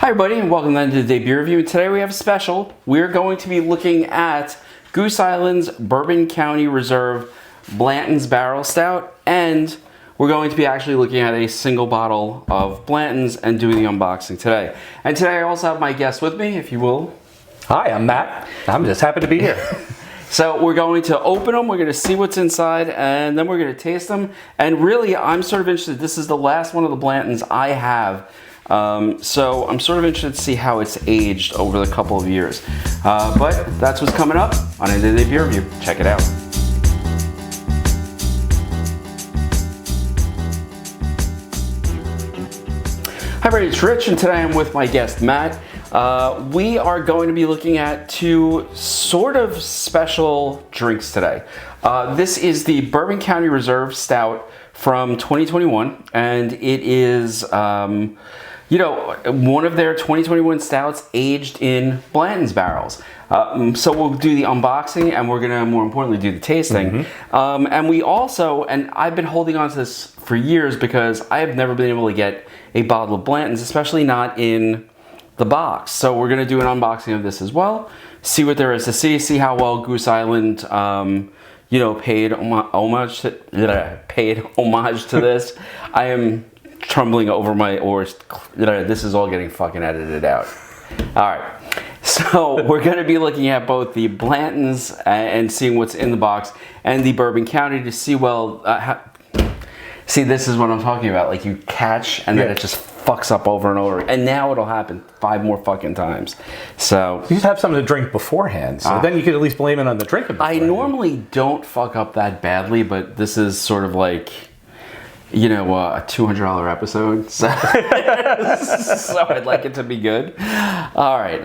Hi everybody, and welcome then to the Day Beer Review. Today we have a special. We're going to be looking at Goose Island's Bourbon County Reserve Blanton's Barrel Stout, and we're going to be actually looking at a single bottle of Blanton's and doing the unboxing today. And today I also have my guest with me, if you will. Hi, I'm Matt. I'm just happy to be here. So we're going to open them, we're going to see what's inside, and then we're going to taste them. And really, I'm sort of interested. This is the last one of the Blantons I have. So I'm sort of interested to see how it's aged over the couple of years. But that's what's coming up on a Day Beer Review. Check it out. Hi everybody, it's Rich, and today I'm with my guest Matt. We are going to be looking at two sort of special drinks today. This is the Bourbon County Reserve Stout from 2021, and it is one of their 2021 stouts aged in Blanton's barrels. So we'll do the unboxing, and we're gonna more importantly do the tasting. And we also, and I've been holding on to this for years because I have never been able to get a bottle of Blanton's, especially not in the box. So we're gonna do an unboxing of this as well, see what there is to see how well Goose Island paid homage to this. I am trembling over my oars. This is all getting fucking edited out. All right, so we're going to be looking at both the Blantons and seeing what's in the box, and the Bourbon County to see see, this is what I'm talking about. Like, you catch and then it just fucks up over and over, and now it'll happen 5 more fucking times. So you just have something to drink beforehand, so then you could at least blame it on the drinking beforehand. I normally don't fuck up that badly, but this is sort of like, a $200 episode, so, so I'd like it to be good. All right,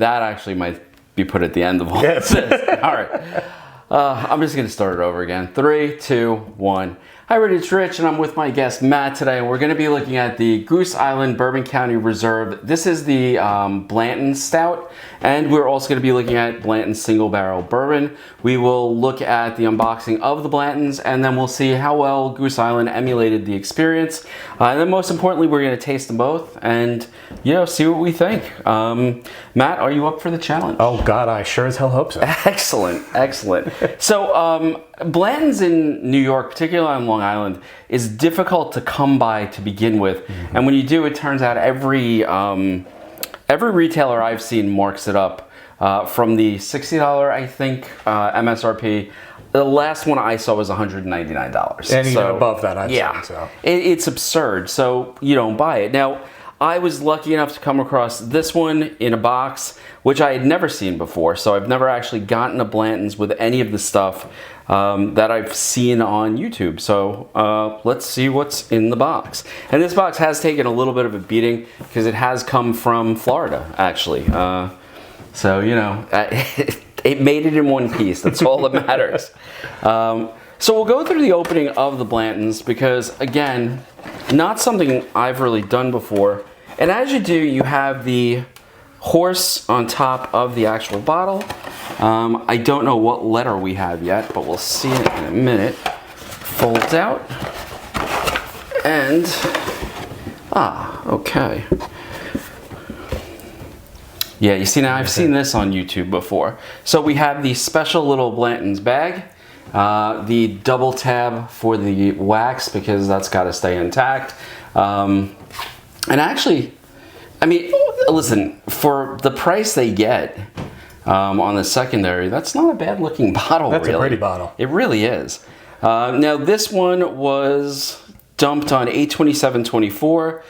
that actually might be put at the end of all this. All right, I'm just gonna start it over again. 3, 2, 1. Hi everybody, it's Rich, and I'm with my guest Matt today, and we're gonna be looking at the Goose Island Bourbon County Reserve. This is the Blanton Stout, and we're also gonna be looking at Blanton's Single Barrel Bourbon. We will look at the unboxing of the Blantons, and then we'll see how well Goose Island emulated the experience. And then most importantly, we're gonna taste them both and, see what we think. Matt, are you up for the challenge? Oh God, I sure as hell hope so. Excellent, excellent. So, Blanton's in New York, particularly on Long Island, is difficult to come by to begin with. And when you do, it turns out every retailer I've seen marks it up from the $60, I think, MSRP. The last one I saw was $199. And even above that, I've seen. So. It's absurd, so you don't buy it. Now, I was lucky enough to come across this one in a box, which I had never seen before. So I've never actually gotten a Blanton's with any of the stuff that I've seen on YouTube. So let's see what's in the box. And this box has taken a little bit of a beating because it has come from Florida, actually. So, it made it in one piece. That's all that matters. So we'll go through the opening of the Blantons because, again, not something I've really done before. And as you do, you have the horse on top of the actual bottle. I don't know what letter we have yet, but we'll see it in a minute. Folds out. And, okay. Yeah, you see, now I've seen this on YouTube before. So we have the special little Blanton's bag. The double tab for the wax, because that's got to stay intact. And actually, I mean, listen, for the price they get on the secondary, that's not a bad looking bottle. That's really. A pretty bottle. It really is. Now this one was dumped on 8/27/24,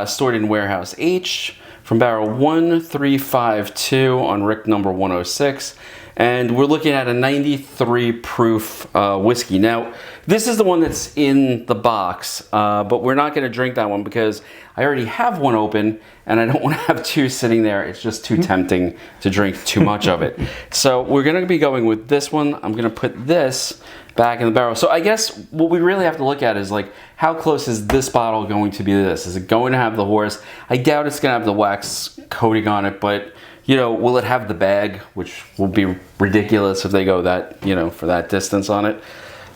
stored in warehouse H from barrel 1352 on Rick number 106. And we're looking at a 93 proof whiskey. Now, this is the one that's in the box, but we're not going to drink that one because I already have one open, and I don't want to have two sitting there. It's just too tempting to drink too much of it. So we're going to be going with this one. I'm going to put this back in the barrel. So I guess what we really have to look at is, like, how close is this bottle going to be to this? Is it going to have the horse? I doubt it's going to have the wax coating on it, but will it have the bag, which will be ridiculous if they go that, for that distance on it.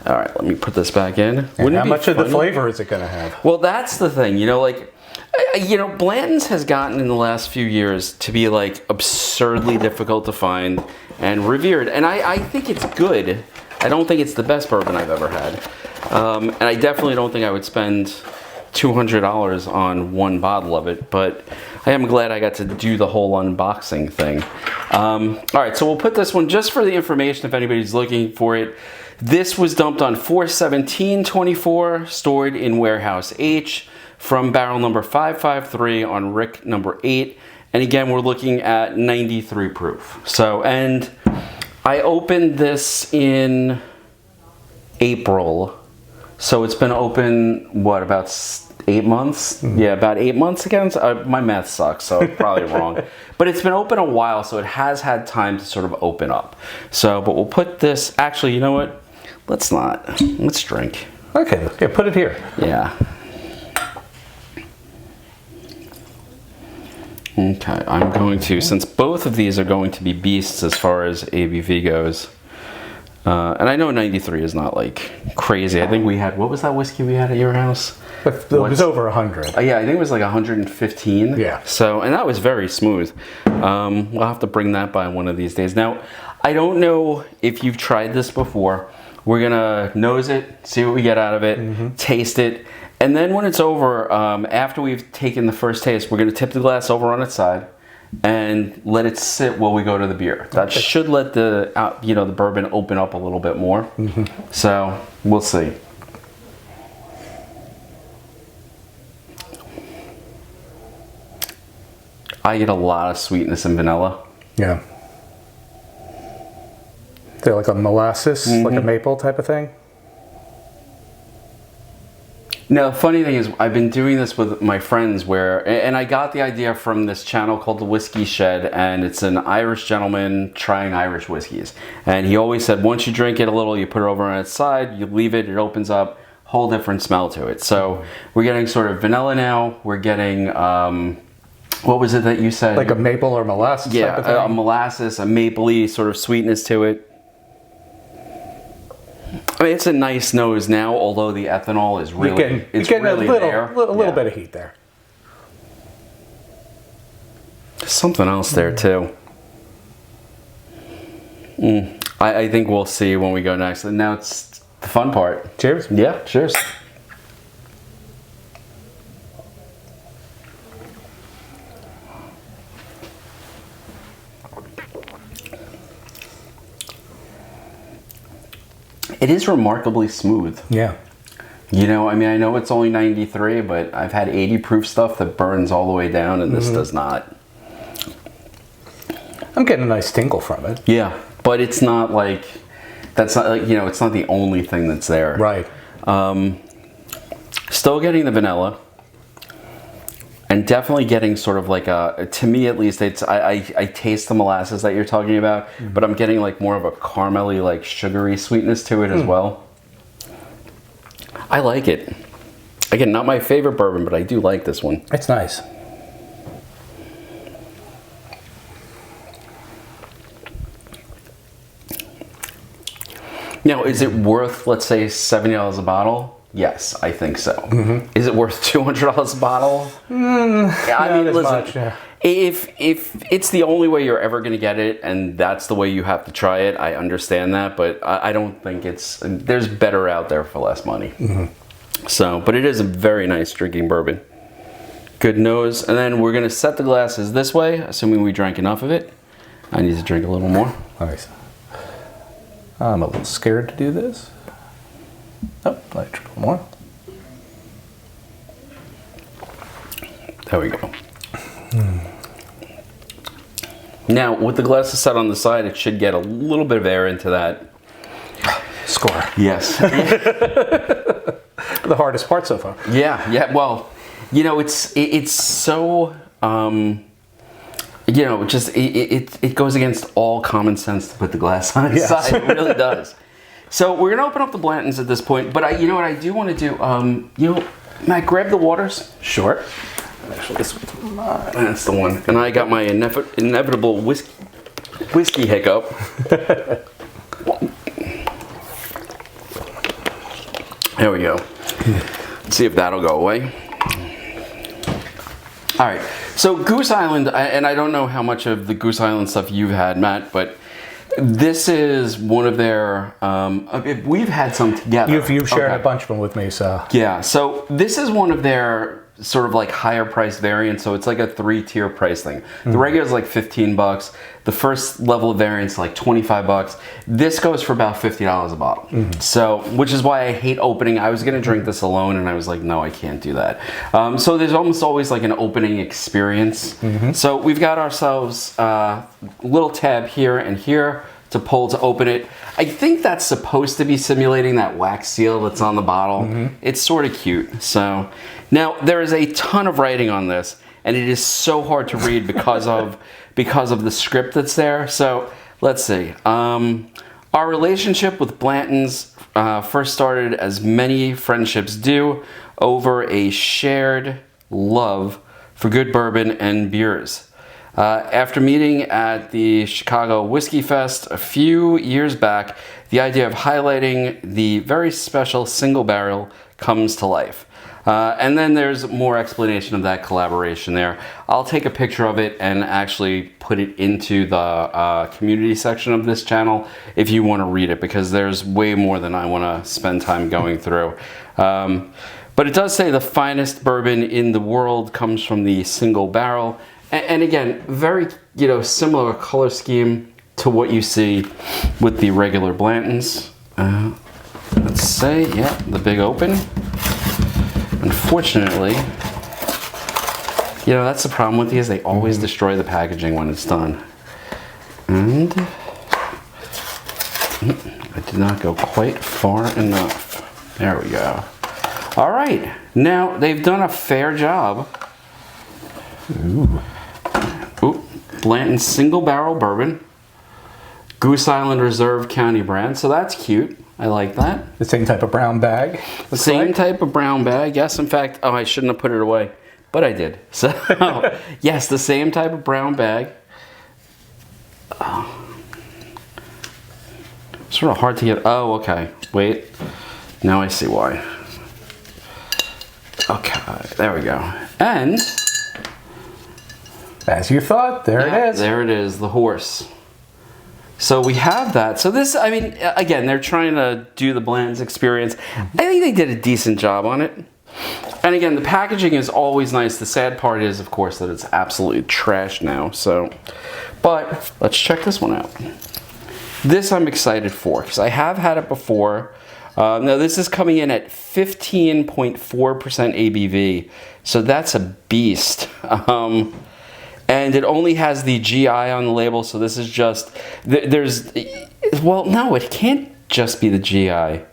All right, let me put this back in. And how much of the flavor is it going to have? Well, that's the thing, You know, Blanton's has gotten in the last few years to be like absurdly difficult to find and revered. And I think it's good. I don't think it's the best bourbon I've ever had. And I definitely don't think I would spend $200 on one bottle of it, but I am glad I got to do the whole unboxing thing. All right, so we'll put this one just for the information if anybody's looking for it. This was dumped on 4/17/24, stored in warehouse H from barrel number 553 on Rick number 8. And again, we're looking at 93 proof. So, and I opened this in April. So it's been open, what, about 8 months? Yeah, about 8 months again. My math sucks, so I'm probably wrong. But it's been open a while, so it has had time to sort of open up. So, but we'll put this, actually, you know what? Let's not. Let's drink. Okay, put it here. Yeah. Okay, I'm going to, since both of these are going to be beasts as far as ABV goes, and I know 93 is not like crazy. I think we had, what was that whiskey we had at your house? It was over 100. Yeah, I think it was like 115. Yeah. So, and that was very smooth. We'll have to bring that by one of these days. Now, I don't know if you've tried this before. We're gonna nose it, see what we get out of it, taste it, and then when it's over, after we've taken the first taste, we're gonna tip the glass over on its side and let it sit while we go to the beer. That should let the the bourbon open up a little bit more. So we'll see. I get a lot of sweetness and vanilla. Yeah. They're like a molasses, like a maple type of thing. Now, the funny thing is, I've been doing this with my friends and I got the idea from this channel called The Whiskey Shed, and it's an Irish gentleman trying Irish whiskeys. And he always said, once you drink it a little, you put it over on its side, you leave it, it opens up, whole different smell to it. So we're getting sort of vanilla now, we're getting, what was it that you said? Like a maple or molasses type of thing? A molasses, a mapley sort of sweetness to it. I mean, it's a nice nose now, although the ethanol is really, it's really there. A little bit of heat there. There's something else there too. I think we'll see when we go next. And now it's the fun part. Cheers. Yeah, cheers. It is remarkably smooth. Yeah. You know, I mean, I know it's only 93, but I've had 80 proof stuff that burns all the way down, and this does not. I'm getting a nice tinkle from it. Yeah, but it's not like, that's not like, it's not the only thing that's there. Right. Still getting the vanilla. And definitely getting sort of like to me at least, I taste the molasses that you're talking about, but I'm getting like more of a caramely, like sugary sweetness to it as well. I like it. Again, not my favorite bourbon, but I do like this one. It's nice. Now, is it worth, let's say, $70 a bottle? Yes, I think so. Is it worth $200 a bottle? Yeah, I mean, listen, if it's the only way you're ever going to get it, and that's the way you have to try it, I understand that, but I don't think there's better out there for less money. So, but it is a very nice drinking bourbon. Good nose, and then we're going to set the glasses this way, assuming we drank enough of it. I need to drink a little more. Nice. I'm a little scared to do this. Oh, a little more. There we go. Now, with the glasses set on the side, it should get a little bit of air into that. Score. Yes. The hardest part so far. Yeah. Well, it's so, it goes against all common sense to put the glass on its side. It really does. So we're gonna open up the Blantons at this point, but you know what I do want to do? Matt, grab the waters. Sure. Actually, this one's mine. That's the one. And I got my inevitable whiskey hiccup. There we go. Let's see if that'll go away. All right. So Goose Island, and I don't know how much of the Goose Island stuff you've had, Matt, but this is one of their. We've had some together. You've shared a bunch of them with me, so yeah. So this is one of their sort of like higher price variants. So it's like a 3-tier price thing. The regular is like $15. The first level of variants like $25. This goes for about $50 a bottle. So, which is why I hate opening. I was gonna drink this alone, and I was like, no, I can't do that. So there's almost always like an opening experience. So we've got ourselves a little tab here and here to pull to open it. I think that's supposed to be simulating that wax seal that's on the bottle. It's sort of cute. So now there is a ton of writing on this, and it is so hard to read because of the script that's there. So let's see. Our relationship with Blanton's first started, as many friendships do, over a shared love for good bourbon and beers. After meeting at the Chicago Whiskey Fest a few years back, the idea of highlighting the very special single barrel comes to life. And then there's more explanation of that collaboration there. I'll take a picture of it and actually put it into the community section of this channel if you want to read it, because there's way more than I want to spend time going through. But it does say the finest bourbon in the world comes from the single barrel. And again, very, similar color scheme to what you see with the regular Blantons. Let's say, yeah, the big open. Unfortunately, that's the problem with these. They always destroy the packaging when it's done. And I did not go quite far enough. There we go. All right, now they've done a fair job. Ooh, Blanton single barrel bourbon, Goose Island Reserve County brand. So that's cute. I like that. The same type of brown bag. Same type of brown bag. Yes, in fact, I shouldn't have put it away, but I did. So yes, the same type of brown bag. Sort of hard to get. Oh, okay. Wait. Now I see why. Okay, there we go. And as you thought, there it is. There it is, the horse. So we have that. So this, again, they're trying to do the Blanton's experience. I think they did a decent job on it. And again, the packaging is always nice. The sad part is, of course, that it's absolutely trash now. So, but let's check this one out. This I'm excited for, because I have had it before. Now this is coming in at 15.4% ABV. So that's a beast. And it only has the GI on the label, so this is just, well, no, it can't just be the GI.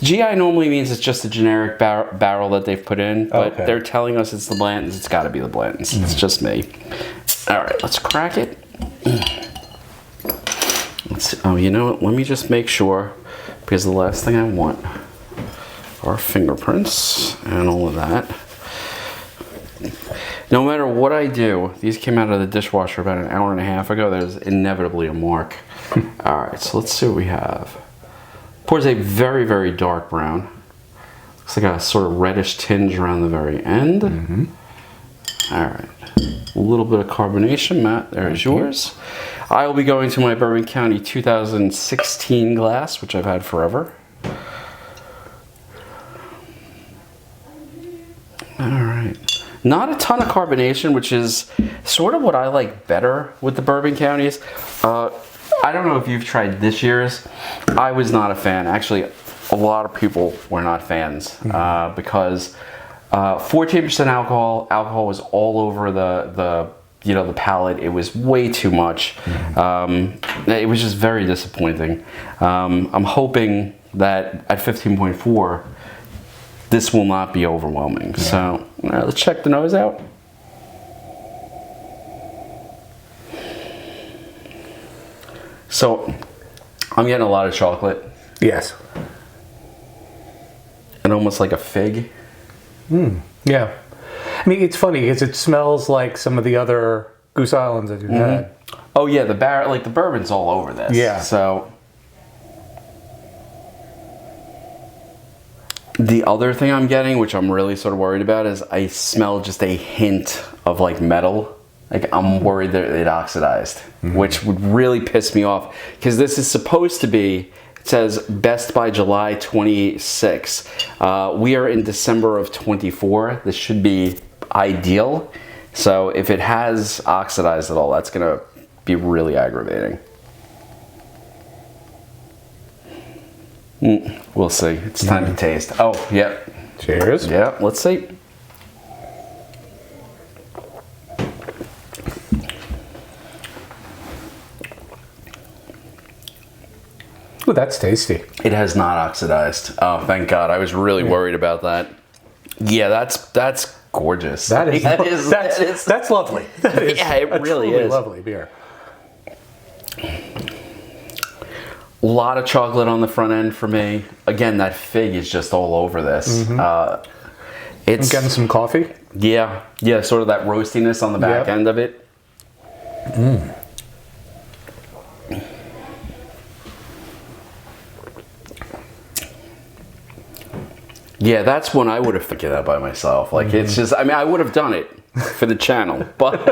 GI normally means it's just a generic barrel that they've put in, but they're telling us it's the Blantons. It's got to be the Blantons. It's just me. All right, let's crack it. Let's see. Oh, you know what? Let me just make sure, because the last thing I want are fingerprints and all of that. No matter what I do, these came out of the dishwasher about an hour and a half ago. There's inevitably a mark. All right, so let's see what we have. Pours a very, very dark brown. Looks like a sort of reddish tinge around the very end. All right, a little bit of carbonation. Matt, there is yours. I will be going to my Bourbon County 2016 glass, which I've had forever. All right. Not a ton of carbonation, which is sort of what I like better with the Bourbon Counties. I don't know if you've tried this year's. I was not a fan. Actually, a lot of people were not fans because 14% alcohol. Alcohol was all over the palate. It was way too much. It was just very disappointing. I'm hoping that at 15.4. this will not be overwhelming. Yeah. So let's check the nose out. So I'm getting a lot of chocolate. Yes. And almost like a fig. Yeah. I mean, it's funny because it smells like some of the other Goose Islands that you've had. Oh yeah, the bourbon's all over this. Yeah. So The other thing I'm getting, which I'm really sort of worried about, is I smell just a hint of like metal. Like I'm worried that it oxidized, which would really piss me off because this is supposed to be, it says best by July 26. We are in December of 24. This should be ideal. So if it has oxidized at all, that's gonna be really aggravating. We'll see. It's time to taste. Oh, yeah. Cheers. Yeah, let's see. Ooh, that's tasty. It has not oxidized. Oh, thank God. I was really worried about that. Yeah, that's gorgeous. That's lovely. That is yeah, it really is. Lovely beer. A lot of chocolate on the front end for me. Again, that fig is just all over this. I'm getting some coffee. Yeah, sort of that roastiness on the back end of it. Yeah, that's one I would have figured out by myself. Like it's just, I mean, I would have done it for the channel, but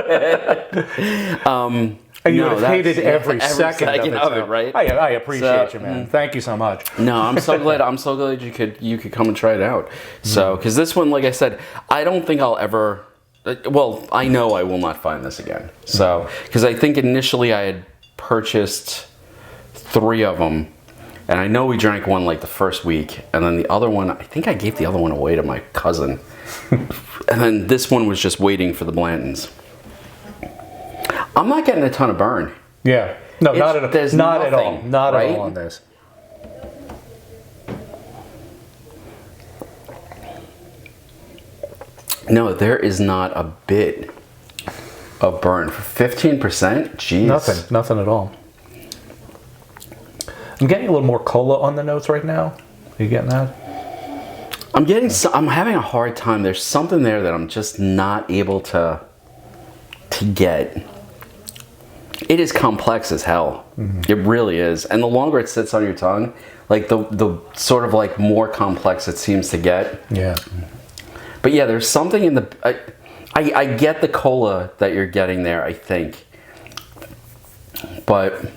and you would have hated every second of it, right? I appreciate you, man. Thank you so much. No, I'm so glad. I'm so glad you could come and try it out. So, because this one, like I said, I don't think I'll ever. Well, I know I will not find this again. So, because I think initially I had purchased 3 of them. And I know we drank one like the first week, and then the other one, I think I gave the other one away to my cousin. And then this one was just waiting for the Blantons. I'm not getting a ton of burn. Yeah. No, not at all. Not right? at all on this. No, there is not a bit of burn. For 15%? Jeez. Nothing at all. I'm getting a little more cola on the notes right now. Are you getting that? I'm having a hard time. There's something there that I'm just not able to get. It is complex as hell. It really is. And the longer it sits on your tongue, like the sort of like more complex it seems to get. Yeah. But yeah, there's something in the... I get the cola that you're getting there, I think. But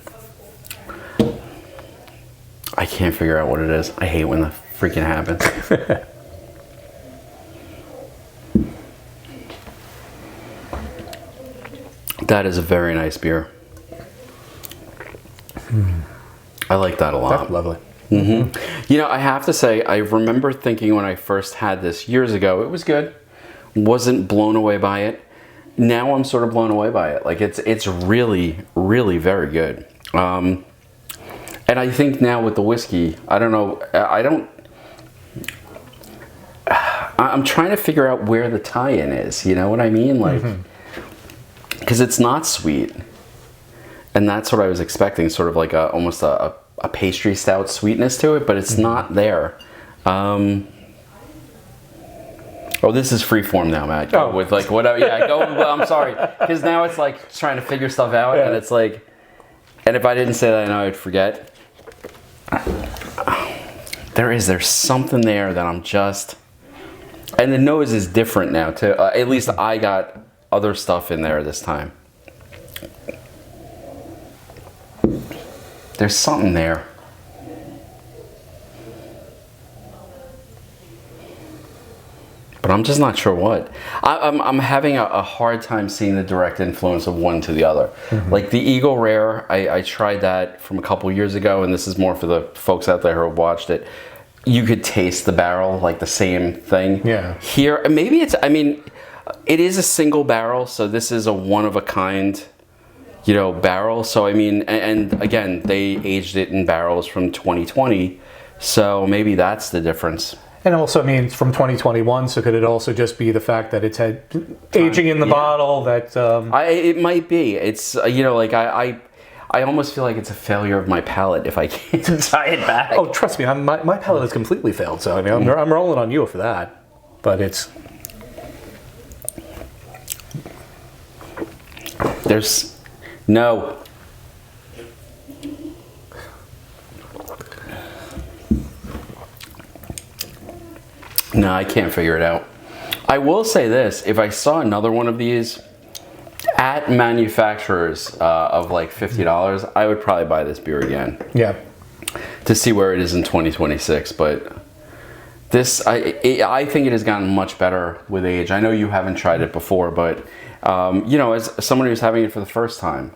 I can't figure out what it is. I hate when that freaking happens. That is a very nice beer. I like that a lot. That's lovely. You know, I have to say, I remember thinking when I first had this years ago, it was good. Wasn't blown away by it. Now I'm sort of blown away by it. Like it's really, really very good. And I think now with the whiskey, I don't know, I'm trying to figure out where the tie-in is. You know what I mean? Like, because it's not sweet. And that's what I was expecting, sort of like almost a pastry stout sweetness to it, but it's not there. Oh, this is freeform now, Matt. Go with like whatever. Yeah, go. Well, I'm sorry, because now it's like trying to figure stuff out, and it's like, and if I didn't say that, I know I'd forget. There's something there that I'm just, and the nose is different now too. At least I got other stuff in there this time. There's something there. But I'm just not sure what. I'm having a hard time seeing the direct influence of one to the other. Like the Eagle Rare, I tried that from a couple years ago, and this is more for the folks out there who have watched it. You could taste the barrel, like the same thing. Yeah. Here, maybe it's, I mean, it is a single barrel, so this is a one-of-a-kind, you know, barrel. So, I mean, and again, they aged it in barrels from 2020, so maybe that's the difference. And also, I mean, it's from 2021, so could it also just be the fact that it's had aging in the bottle that... It might be. It's, you know, like I almost feel like it's a failure of my palate if I can't tie it back. Oh, trust me, my palate has completely failed, so I mean, I'm rolling on you for that. But it's... There's... No. No, I can't figure it out. I will say this, if I saw another one of these at manufacturers of like $50, I would probably buy this beer again. Yeah. To see where it is in 2026, but this, I think it has gotten much better with age. I know you haven't tried it before, but you know, as someone who's having it for the first time,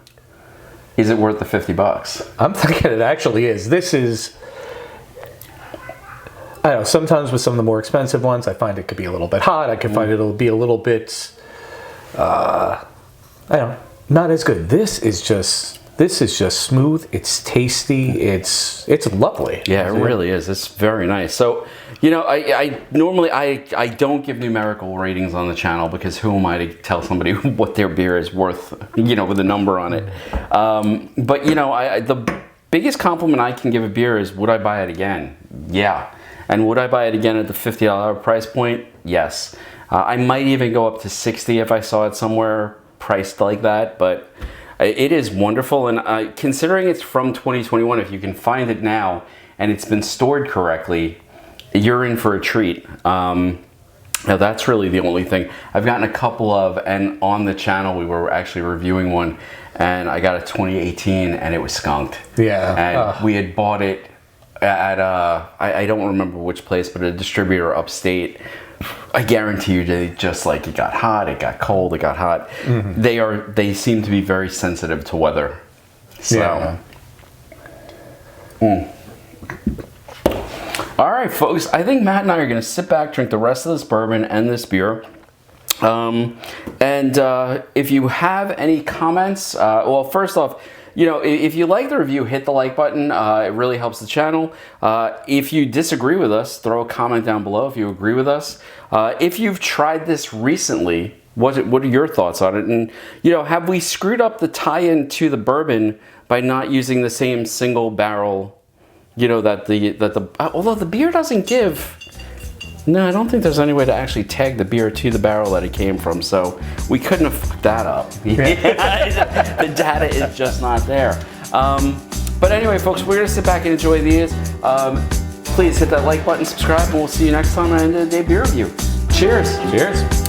is it worth the $50? I'm thinking it actually is. This is, I don't know, sometimes with some of the more expensive ones, I find it could be a little bit hot. I could find it'll be a little bit, I don't know, not as good. This is just smooth. It's tasty. It's lovely. Yeah, it really is. It's very nice. So, you know, I normally I don't give numerical ratings on the channel because who am I to tell somebody what their beer is worth, you know, with a number on it. But you know, the biggest compliment I can give a beer is, would I buy it again? Yeah. And would I buy it again at the $50 price point? Yes. I might even go up to $60 if I saw it somewhere priced like that, but it is wonderful. And considering it's from 2021, if you can find it now and it's been stored correctly, you're in for a treat. Now that's really the only thing. I've gotten a couple of, and on the channel we were actually reviewing one, and I got a 2018 and it was skunked. Yeah. And we had bought it at I don't remember which place, but a distributor upstate. I guarantee you, they just like, it got hot, it got cold, it got hot. Mm-hmm. They seem to be very sensitive to weather. So, yeah. All right, folks. I think Matt and I are going to sit back, drink the rest of this bourbon and this beer. And if you have any comments, well, first off, you know, if you like the review, hit the like button. It really helps the channel. If you disagree with us, throw a comment down below if you agree with us. If you've tried this recently, what are your thoughts on it? And, you know, have we screwed up the tie-in to the bourbon by not using the same single barrel, you know, although the beer doesn't give... No, I don't think there's any way to actually tag the beer to the barrel that it came from, so we couldn't have fucked that up. The data is just not there. But anyway, folks, we're going to sit back and enjoy these. Please hit that like button, subscribe, and we'll see you next time on End of the Day Beer Review. Cheers. Cheers.